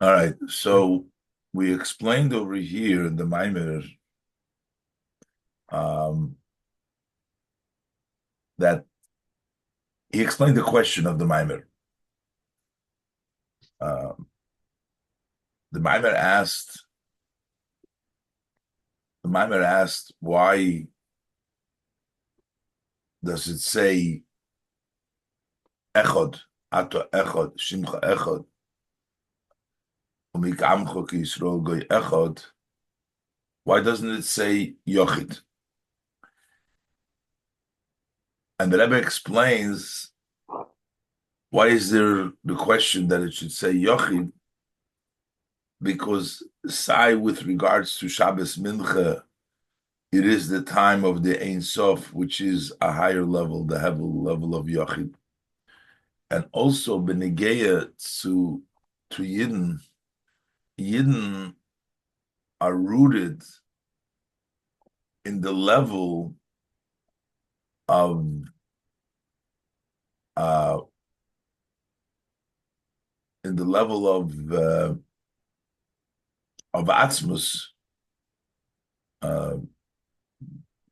All right, so we explained over here in the Maimer um, that he explained the question of the Maimer. Um, the Maimer asked, why does it say Echod, Ato Echod, Shimcha Echod, Umik Ki Yisrael Goy Echod? Why doesn't it say Yochid? And the Rebbe explains why is there the question that it should say Yochid? Because with regards to Shabbos Mincha, it is the time of the Ein Sof, which is a higher level, the level of Yochid. And also Benegeya to Yidden. Yidden are rooted in the level of uh, of Atzmus, uh,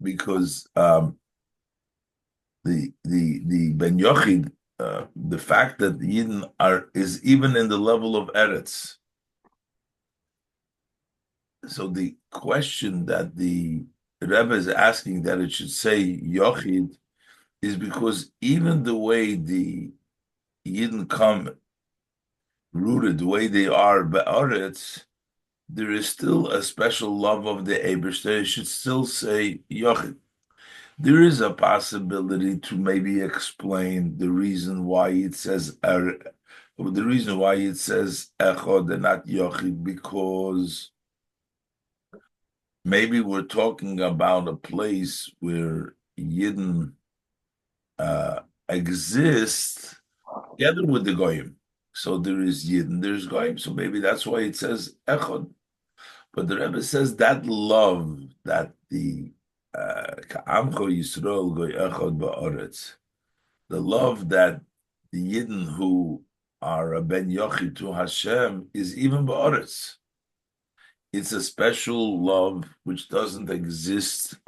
because the Ben Yochid, the fact that the Yidden is even in the level of Eretz. So the question that the Rebbe is asking that it should say Yochid is because even the way the Yidden come rooted, the way they are Be'aretz, there is still a special love of the Ebershter. It should still say Yochid. There is a possibility to maybe explain the reason why it says Echod and not Yochid, because maybe we're talking about a place where Yidden exist together with the Goyim. So there is Yidden, there's Goyim. So maybe that's why it says Echod. But the Rebbe says that love that the Ka'amcho Yisrael Goy Echod Ba'aretz, the love that the Yidden who are a Ben Yochid to Hashem is even Ba'aretz. It's a special love which doesn't exist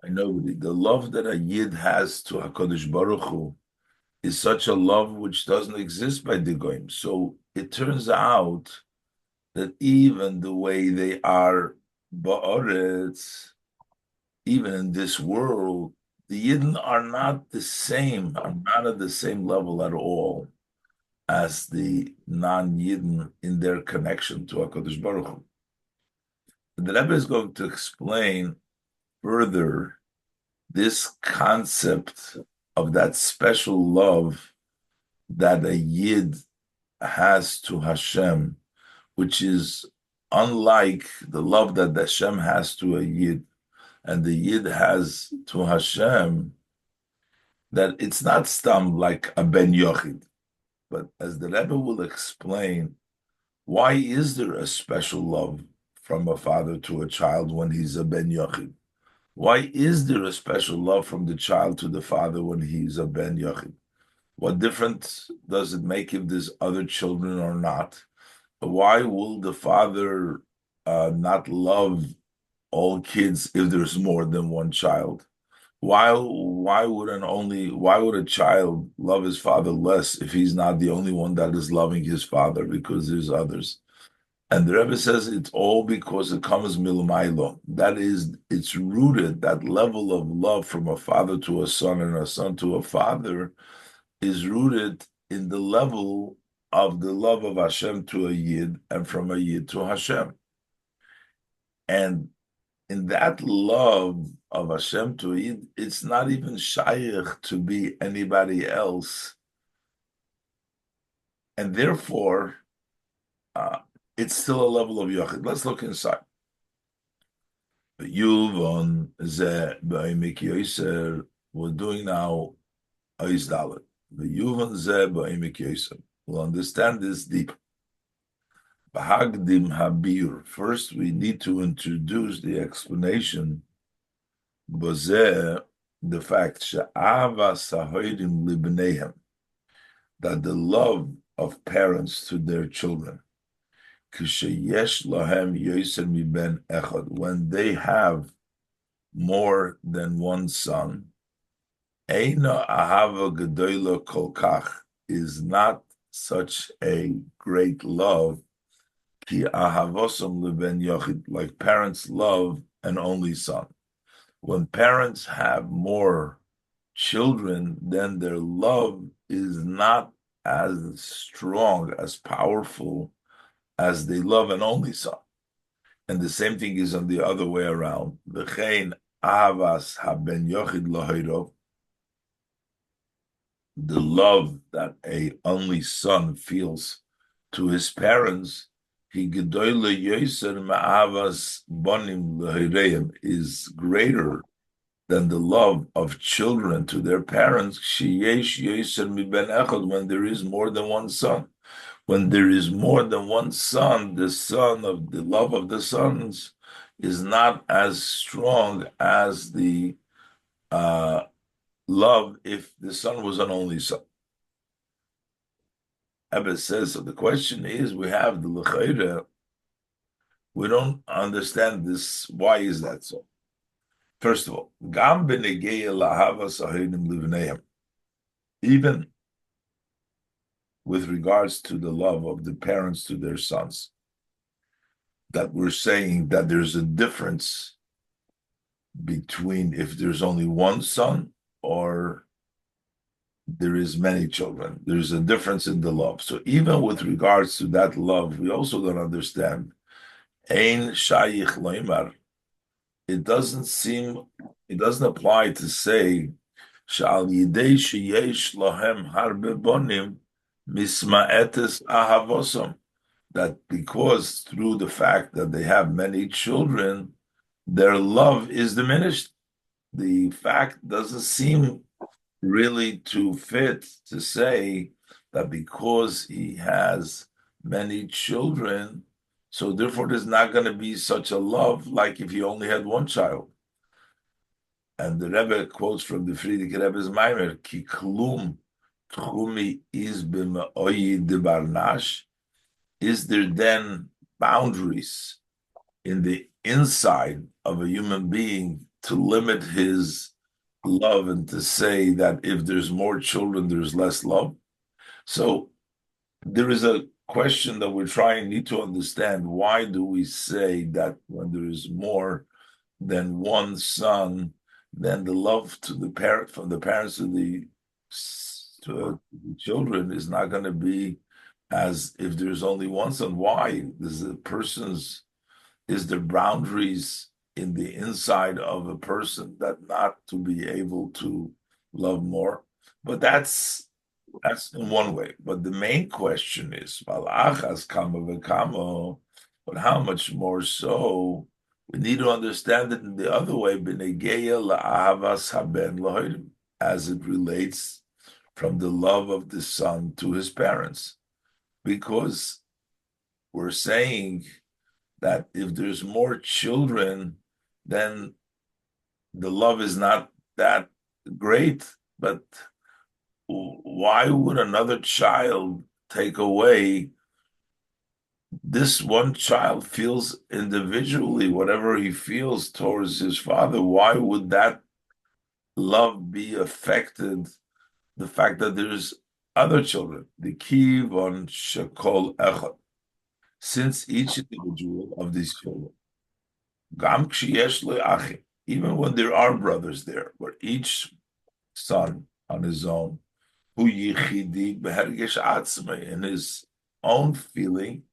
by nobody. The love that a Yid has to HaKadosh Baruch Hu is such a love which doesn't exist by the Goyim. So it turns out that even the way they are Ba'aretz, even in this world, the Yidden are not at the same level at all as the non-Yidden in their connection to HaKadosh Baruch Hu. The Rebbe is going to explain further this concept of that special love that a Yid has to Hashem, which is unlike the love that Hashem has to a Yid, and the Yid has to Hashem, that it's not stam like a Ben Yochid. But as the Rebbe will explain, why is there a special love from a father to a child when he's a Ben Yochid? Why is there a special love from the child to the father when he's a Ben Yochid? What difference does it make if there's other children or not? Why will the father not love all kids if there's more than one child? Why would a child love his father less if he's not the only one that is loving his father, because there's others? And the Rebbe says it's all because it comes milumaylo. That is, it's rooted, that level of love from a father to a son and a son to a father is rooted in the level of the love of Hashem to a Yid and from a Yid to Hashem. And in that love of Hashem to a Yid, it's not even shaykh to be anybody else. And therefore, it's still a level of Yochid. Let's look inside. Yuvon ze ba'imik yoser. We're doing now Ois Dalet. Yuvon ze ba'imik yoser. We'll understand this deep. Bahagdim habir. First, we need to introduce the explanation. Bozeh, the fact she'ava sahoidim libneihem, that the love of parents to their children. Ksheyesh lahem yoser miben echad, when they have more than one son, Eina ahava gedola kolkach, is not such a great love, ki ahavosam leben yochid, like parents love an only son. When parents have more children, then their love is not as strong, as powerful as they love an only son. And the same thing is on the other way around. V'chein ahavas haben yochid lahayrov, the love that a only son feels to his parents, he gedoyle yoser ma'avas bonim lahayreim, is greater than the love of children to their parents. Sheyesh yoser miben echad, when there is more than one son. When there is more than one son, the son of the love of the sons is not as strong as the love if the son was an only son. Ebbe says, so the question is, we have the l'chayre, we don't understand this. Why is that so? First of all, gam b'negeya lahavas ahinim livneihem, even with regards to the love of the parents to their sons, that we're saying that there's a difference between if there's only one son or there is many children. There's a difference in the love. So even with regards to that love, we also don't understand. Ein shayich loimar. It doesn't apply to say shal yidei sheyesh lohem harbe bonim misma'etes ahavosam, that because through the fact that they have many children, their love is diminished. The fact doesn't seem really to fit to say that because he has many children, so therefore there's not going to be such a love like if he only had one child. And the Rebbe quotes from the Friedrich Rebbe's Maimer, Ki klum tchumi is b'ma'oyi debarnash. Is there then boundaries in the inside of a human being to limit his love and to say that if there's more children, there's less love? So there is a question that need to understand. Why do we say that when there is more than one son, then the love to the parent, from the parents to the children, is not going to be as if there's only one son? Why? Is there boundaries in the inside of a person that not to be able to love more? But that's in one way. But the main question is, but how much more so? We need to understand it in the other way, as it relates from the love of the son to his parents. Because we're saying that if there's more children, then the love is not that great. But why would another child take away? This one child feels individually whatever he feels towards his father. Why would that love be affected? The fact that there's other children, the kivon shekol echad, since each individual of these children, gam kshiyesh le'achim, even when there are brothers there, but each son on his own, hu yichidi behergesh atzmei, in his own feeling,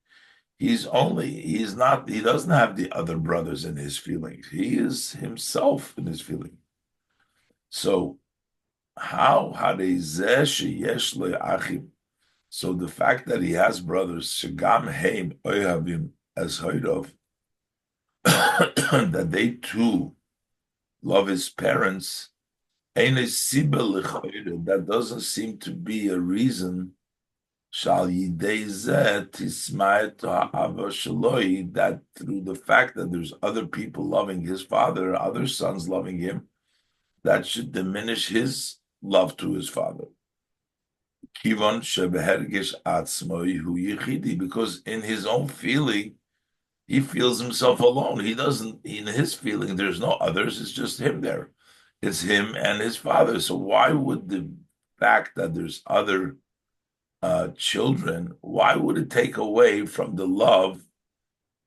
he doesn't have the other brothers in his feelings. He is himself in his feeling. So how hadezeh sheyesh le'achim, so the fact that he has brothers, shegam heim ohavim as hoidov, that they too love his parents, that doesn't seem to be a reason that through the fact that there's other people loving his father, other sons loving him, that should diminish his love to his father. Kivon shebehergish atzmoi hu yichidi, because in his own feeling, he feels himself alone. He doesn't, in his feeling, there's no others. It's just him there. It's him and his father. So why would the fact that there's other children, why would it take away from the love?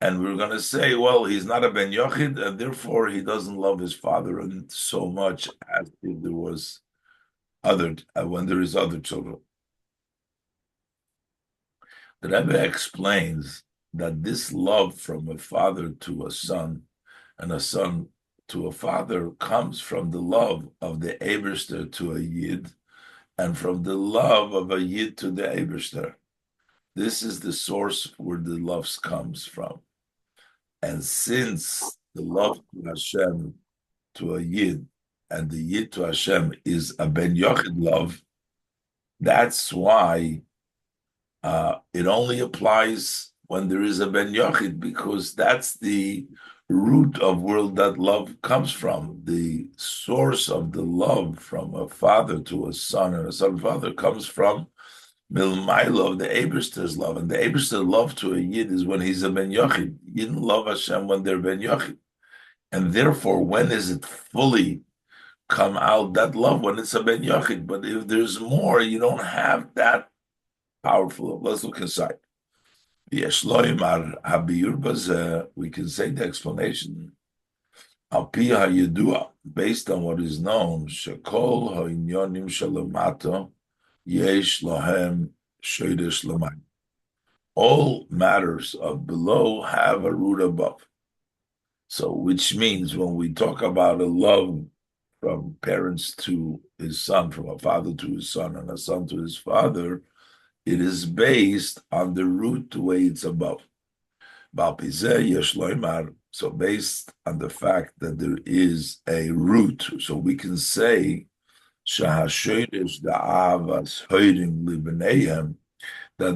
And we're going to say, well, he's not a ben yochid, and therefore he doesn't love his father and so much as if there was other when there is other children. The Rebbe explains that this love from a father to a son and a son to a father comes from the love of the Eberster to a Yid and from the love of a Yid to the Eberster. This is the source where the love comes from. And since the love to Hashem to a Yid and the Yid to Hashem is a Ben Yochid love, that's why it only applies when there is a Ben Yochid, because that's the root of where that love comes from. The source of the love from a father to a son and a son father comes from Milmailo of the Eberster's love. And the Eberster love to a Yid is when he's a Ben Yochid. Yidden love Hashem when they're Ben Yochid. And therefore, when is it fully come out, that love, when it's a Ben Yochid? But if there's more, you don't have that powerful. Let's look inside. We can say the explanation based on what is known. All matters of below have a root above. So, which means when we talk about a love from parents to his son, from a father to his son, and a son to his father, it is based on the root the way it's above. So based on the fact that there is a root, so we can say that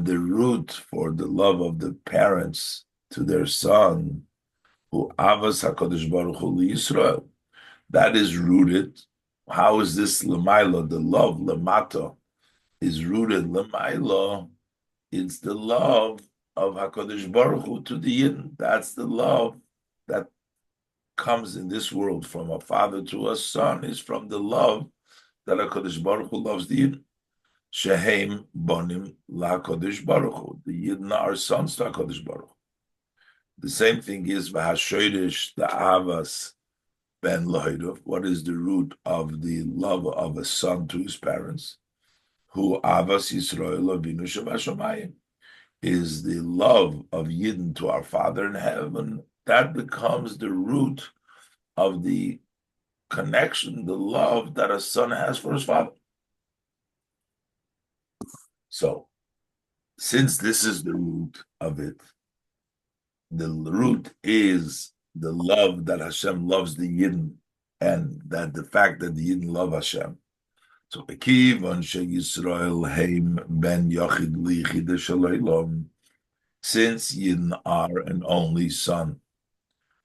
the root for the love of the parents to their son, who avas HaKadosh Baruch Hu Yisrael, that is rooted. How is this lemaila? The love lemata is rooted lemaila. It's the love of HaKadosh Baruch Hu to the Yidden. That's the love that comes in this world from a father to a son, is from the love that HaKadosh Baruch Hu loves the Yidden. Shehem bonim LaHaKadosh Baruch Hu. The Yidden are sons to HaKadosh Baruch Hu. The same thing is v'hashoydish the avas ben lohidav. What is the root of the love of a son to his parents? Who avas Yisrael Avinu Shabashamayim is the love of Yidden to our Father in heaven. That becomes the root of the connection, the love that a son has for his father. So, since this is the root of it, the root is the love that Hashem loves the Yidden, and that the fact that the Yidden love Hashem. So, Yisrael heim ben Yochid lichid shalaylam, since Yidden are an only son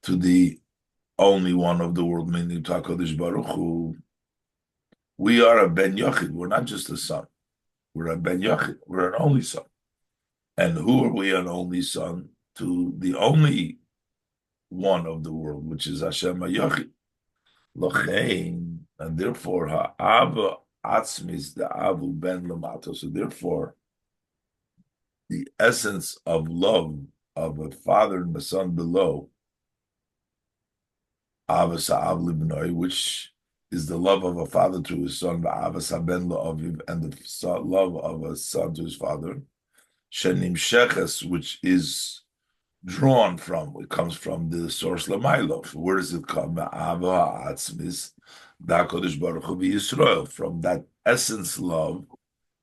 to the only one of the world, meaning to HaKadosh Baruch Hu, we are a ben Yochid. We're not just a son. We're a ben Yochid. We're an only son. And who are we an only son? To the only one of the world, which is Hashem HaYochid. L'chein, and therefore ha'ava atzmis the avu ben lamato. So therefore, the essence of love of a father and a son below, avas ha'av libnoi, which is the love of a father to his son, avas ha'ben la'aviv, and the love of a son to his father, shenim sheches, which is drawn from, it comes from the source Lamailo. Where does it come? Ava Atzmis, da HaKadosh Baruch Hu Yisrael, from that essence love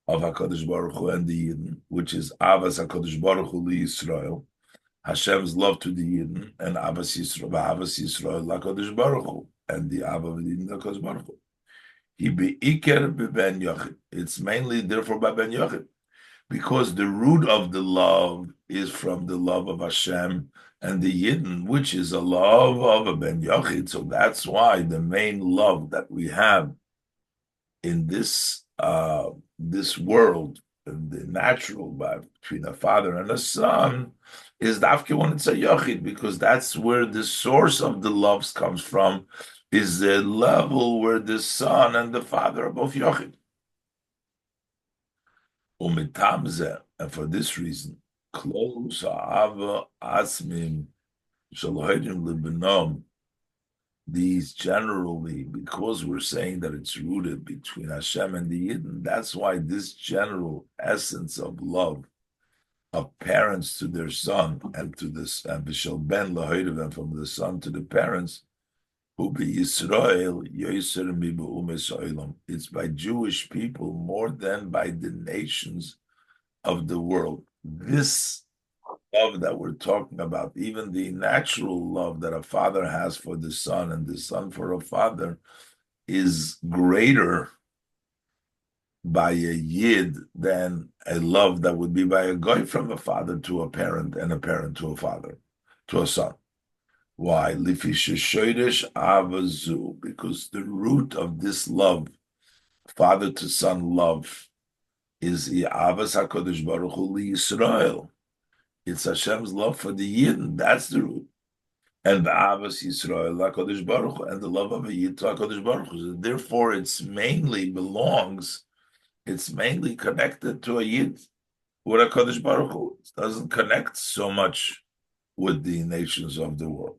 of HaKadosh Baruch Hu and the Yidden, which is Avas HaKadosh Baruch Hu Yisrael, Hashem's love to the Yidden, and Avas Yisrael HaKadosh Baruch Hu, and the Ava of the Yidden HaKadosh Baruch Hu. He be Iker be Ben Yochid. It's mainly therefore by Ben Yochid, because the root of the love is from the love of Hashem and the Yidden, which is a love of a Ben Yochid. So that's why the main love that we have in this this world, the natural between a father and a son, is dafke when it's a yochid, because that's where the source of the loves comes from, is the level where the son and the father are both yochid. Umitamze, and for this reason, close ava asmim shalohedim libenom. These generally, because we're saying that it's rooted between Hashem and the Yidden, that's why this general essence of love of parents to their son and to this and Bishal Ben Lahoidav, from the son to the parents, who be Yisrael Yoser Mibu. It's by Jewish people more than by the nations of the world. This love that we're talking about, even the natural love that a father has for the son and the son for a father, is greater by a yid than a love that would be by a goy, from a father to a parent and a parent to a father, to a son. Why? Because the root of this love, father to son love, is Avas HaKadosh Baruch Hu Yisrael. It's Hashem's love for the Yidden. That's the root. And the Avas Yisrael HaKadosh Baruch Hu, and the love of a Yid to HaKadosh Baruch Hu. Therefore, it's mainly connected to a Yid with HaKadosh Baruch Hu. It doesn't connect so much with the nations of the world.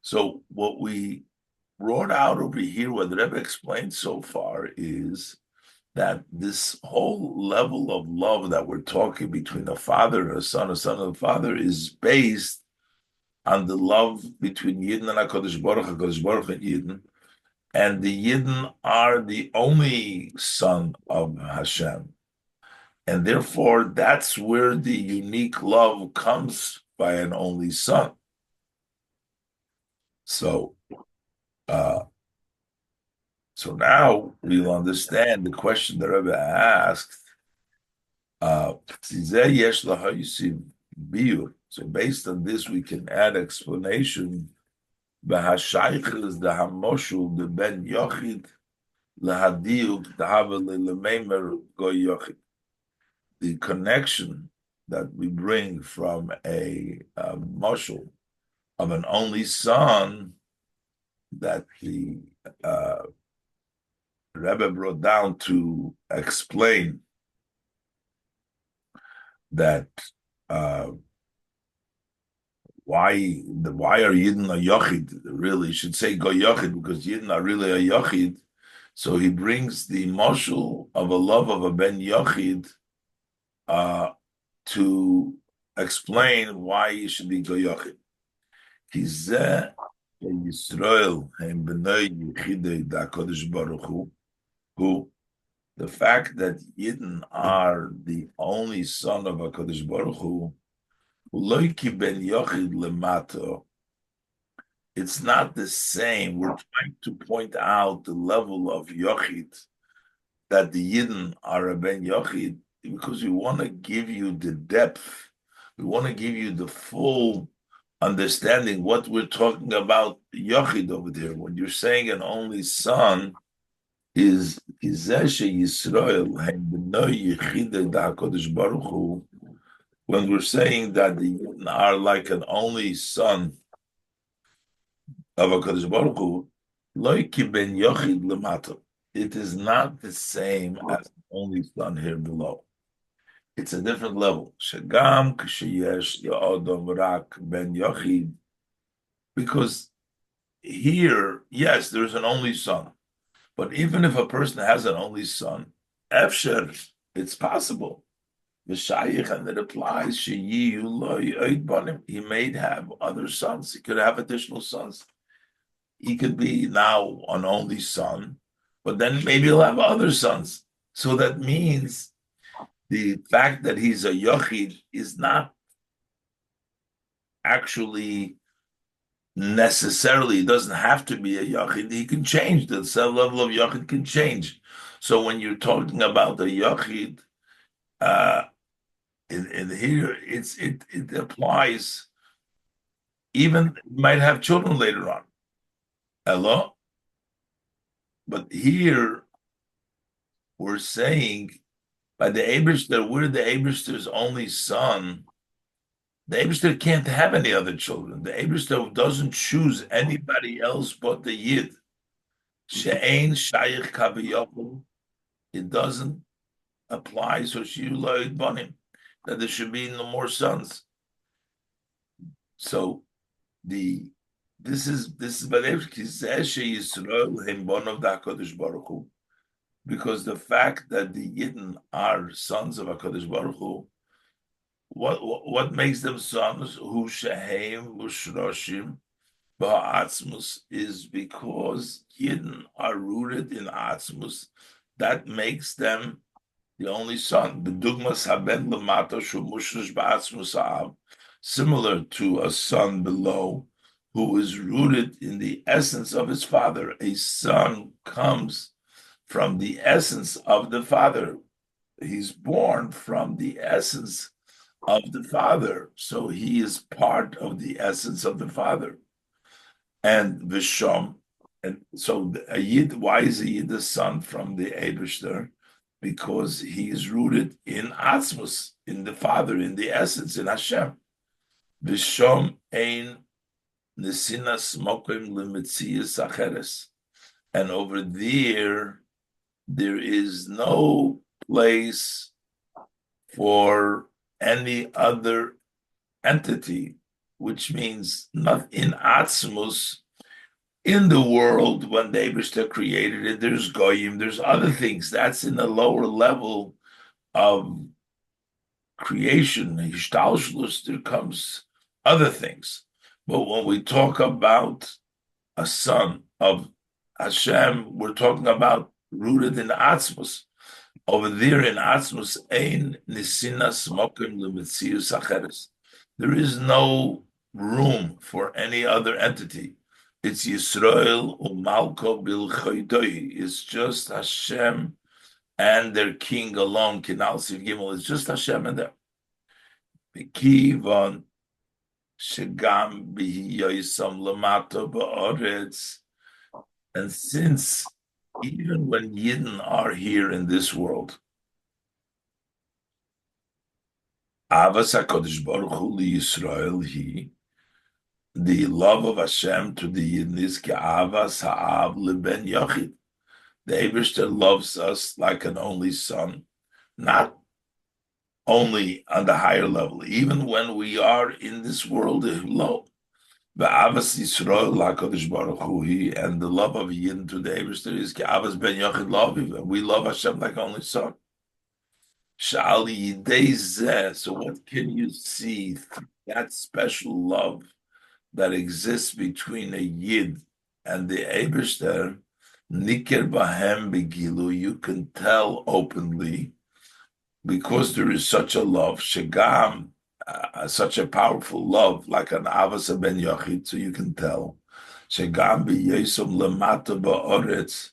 So what we brought out over here, what the Rebbe explained so far, is that this whole level of love that we're talking between a father and a son and the father, is based on the love between Yidden and HaKadosh Baruch and Yidden. And the Yidden are the only son of Hashem. And therefore, that's where the unique love comes, by an only son. So now we'll understand the question the Rebbe asked. So based on this, we can add explanation. The connection that we bring from a moshul of an only son, that the Rebbe brought down to explain that why are Yidden a Yochid? Really, should say Go Yochid, because Yidden are really a Yochid. So he brings the moshul of a love of a Ben Yochid to explain why you should be Go Yochid. Yisrael B'nai Yechidei Da Kodesh Baruch Hu, who the fact that Yidden are the only son of HaKadosh Baruch Hu, Loiki Ben Yochid Lemato, it's not the same. We're trying to point out the level of Yochid, that the Yidden are a Ben Yochid, because we want to give you the depth. We want to give you the full understanding what we're talking about Yochid over there. When you're saying an only son, is Yisrael, when we're saying that the Yidden are like an only son of HaKadosh Baruch Hu, loiki ben yochid lemata. It is not the same as the only son here below. It's a different level. Shagam ksheyesh ya'odom rak ben yochid, because here, yes, there's an only son. But even if a person has an only son, efsher, it's possible. V'shayich, and it applies. Sheyiyu lo yoid banim. He may have other sons. He could have additional sons. He could be now an only son, but then maybe he'll have other sons. So that means the fact that he's a yochid is not actually necessarily, it doesn't have to be a yochid. He can change. The level of yochid can change. So when you're talking about the yochid, in here, it applies. Even might have children later on. Hello, but here we're saying by the Eibishter, we're the Eibishter's only son. The Eibishter can't have any other children. The Eibishter doesn't choose anybody else but the Yid. She'ein shayich kaviyachol. It doesn't apply, so she loyed bonim, that there should be no more sons. So the this is Yisrael him bon of the Hakadosh Baruch Hu, because the fact that the Yidden are sons of Hakadosh Baruch Hu, what makes them sons? Who shehem ushroshim ba'atzmus is because Yidden are rooted in atzmus. That makes them the only son. The dugmas haben lamato shumushrish ba'atzmus ha'av, similar to a son below who is rooted in the essence of his father. A son comes from the essence of the father. He's born from the essence of the father, so he is part of the essence of the father. And Vishom, and so a Yid, why is a Yid the son from the Eibishter? Because he is rooted in Atzmus, in the father, in the essence, in Hashem. Vishom ein nesinas mokim limitzias acheres. And over there is no place for any other entity, which means not in Atzmus. In the world, when the Eibishter created it, there's goyim, there's other things. That's in a lower level of creation. Hishtalshlus, there comes other things. But when we talk about a son of Hashem, we're talking about rooted in Atzmus. Over there in Atzmus, ein nisinas mokim lemitzius acheres. There is no room for any other entity. It's Yisrael umalko bilchoidoi. It's just Hashem and their king alone. Kinal Siv Gimel. It's just Hashem and them. Kivon shegam bihiyoisam lamato ba'oretz. And since even when Yidden are here in this world, Avas HaKadosh Baruch Hu Yisrael he, the love of Hashem to the Yidden is Ke'avas Ha'av Leben Yochid. The Eibishter loves us like an only son, not only on the higher level, even when we are in this world low. The Avas Yisrael HaKadosh Baruch Hu he, and the love of Yidden to the Eibishter is Ke'avas Ben Yochid Laviv. We love Hashem like only son. Sha'ali Yidei Zeh. So what can you see through that special love that exists between a Yid and the Eibishter? Niker Bahem Begilu, you can tell openly, because there is such a love, Shagam, such a powerful love, like an Avas Ben Yochid, so you can tell. Shagam B'Yesum Lamata Ba'oretz,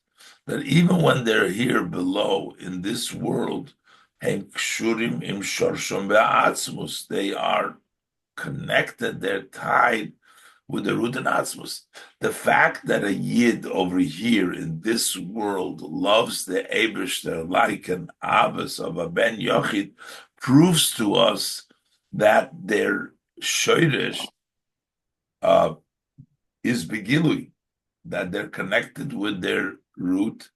that even when they're here below in this world, Hem Kshurim Im Shorshom Be'atzmus, they are connected, they're tied with the root and atzmus. The fact that a Yid over here in this world loves the Eibishter like an Abbas of a Ben Yochid proves to us that their shoyresh is begilui, that they're connected with their root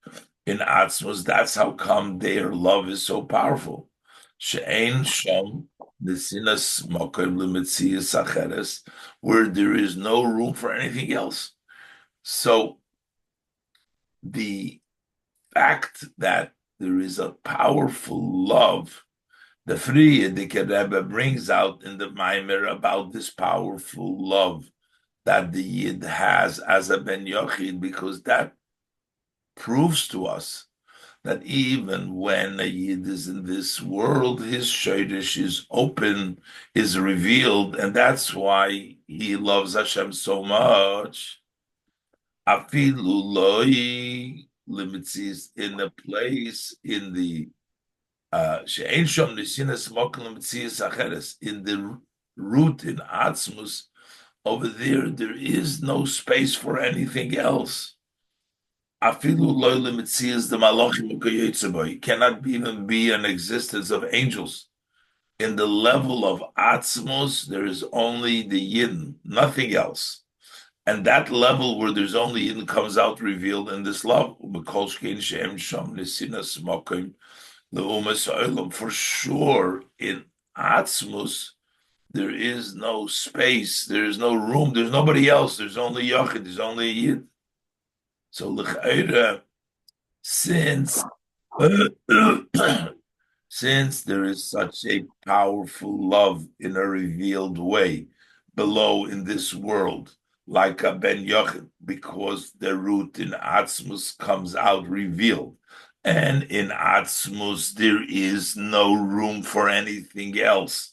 in atzmus. That's how come their love is so powerful. She'ein shom nesinas mokim lemitzias acheres, where there is no room for anything else. So the fact that there is a powerful love, the Frierdiker Rebbe brings out in the Maimer about this powerful love that the Yid has as a Ben Yochid, because that proves to us that even when a Yid is in this world, his shaydish is open, is revealed, and that's why he loves Hashem so much. Afilu loi limitzis, in the place, in the she'ein shom nisinas mokel limitzis acheres, in the root in Atzmus, over there is no space for anything else. Afilu loyle mitzias the malachim u'kayetzaboy cannot even be an existence of angels. In the level of Atzmos, there is only the Yidden, nothing else. And that level where there's only Yidden comes out revealed in this love. For sure, in Atzmos, there is no space, there is no room, there's nobody else, there's only Yachid, there's only a Yid. So, l'chayra, since since there is such a powerful love in a revealed way below in this world, like a ben yochid, because the root in Atzmus comes out revealed. And in Atzmus, there is no room for anything else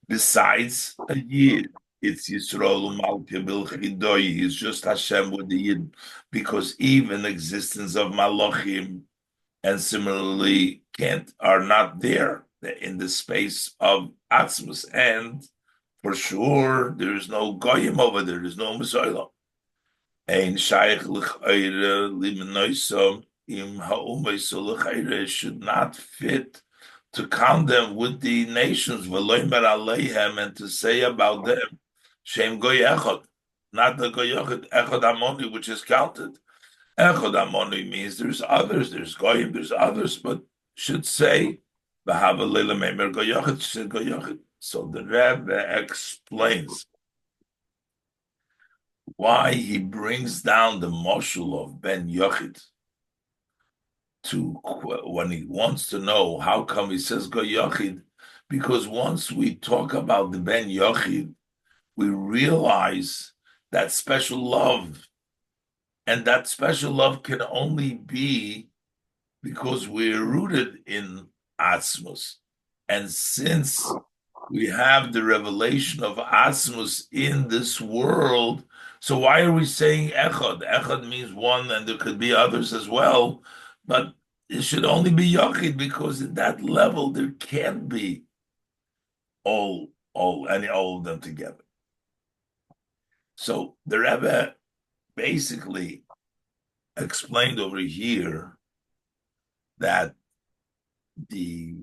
besides a Yid. It's Yisrael Malka Bil Chidoy. It's just Hashem with the Yid, because even existence of Malachim and similarly are not there in the space of Atzmus. And for sure, there's no Goyim over there. There's no Messiah. Ein Shaykh L'chayre Limenoisom Im Ha'umayso L'chayre should not fit to count them with the nations, V'loimer Aleihem, and to say about them, Shem Goy Echad, not the Goy Echad Amoni, which is counted. Echad Amoni means there's others, there's Goyim, there's others, but should say, V'hava Leila Meimer Goy Echad, should Goy Echad. So the Rebbe explains why he brings down the moshul of Ben Yochid to when he wants to know how come he says Go Yochid, because once we talk about the Ben Yochid, we realize that special love, and that special love can only be because we're rooted in Atzmus, and since we have the revelation of Atzmus in this world. So why are we saying Echad? Echad means one, and there could be others as well, but it should only be Yachid, because in that level there can't be all of them together. So the Rebbe basically explained over here that the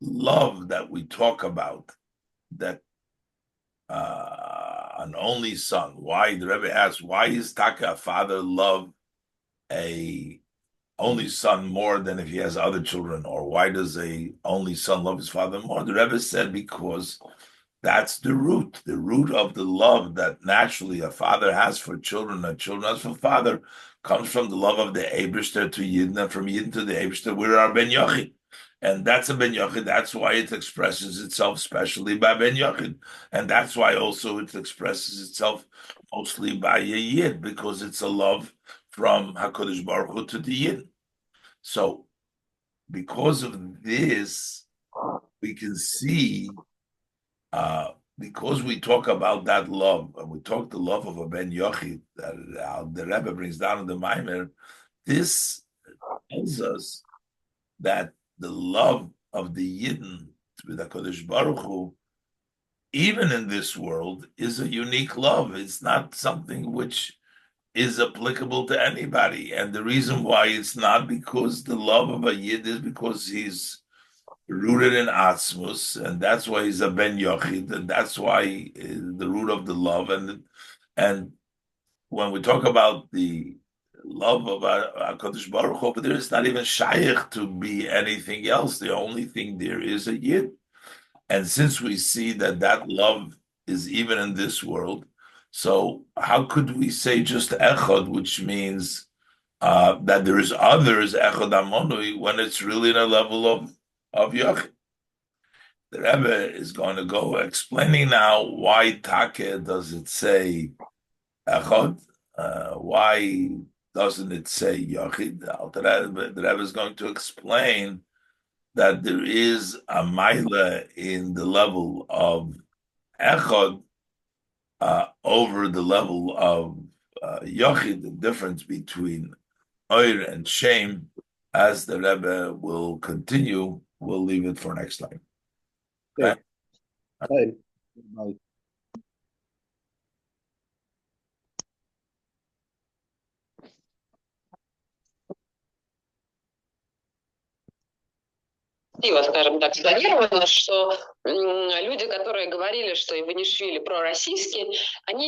love that we talk about, that an only son. Why the Rebbe asks, why is Taka a father love a only son more than if he has other children, or why does a only son love his father more? The Rebbe said because that's the root of the love that naturally a father has for children, and children has for father, comes from the love of the Eibishter to Yidden, and from Yidden to the Eibishter, we're our Ben Yochid. And that's a Ben Yochid. That's why it expresses itself specially by Ben Yochid. And that's why also it expresses itself mostly by a Yid, because it's a love from HaKadosh Baruch Hu to the Yid. So because of this, we can see, because we talk about that love, and we talk the love of a Ben Yochid, that the Rebbe brings down in the Maimer, this tells us that the love of the Yidden with HaKadosh Baruch Hu, even in this world, is a unique love. It's not something which is applicable to anybody. And the reason why it's not, because the love of a Yid is because he's rooted in Atzmus, and that's why he's a Ben Yochid, and that's why the root of the love. And when we talk about the love of HaKadosh Baruch Hu, but there is not even shaykh to be anything else. The only thing there is a Yid. And since we see that love is even in this world, so how could we say just Echad, which means that there is others, Echad Amonui, when it's really in a level of Yachid? The Rebbe is going to go explaining now why Take does it say Echad, why doesn't it say Yachid? The Rebbe is going to explain that there is a Maila in the level of Echad over the level of Yachid, the difference between Oir and Shem, as the Rebbe will continue. We'll leave it for next time. Okay? Okay. Bye. скажем так, спланировано, что люди, которые говорили, что Иванишвили пророссийский, они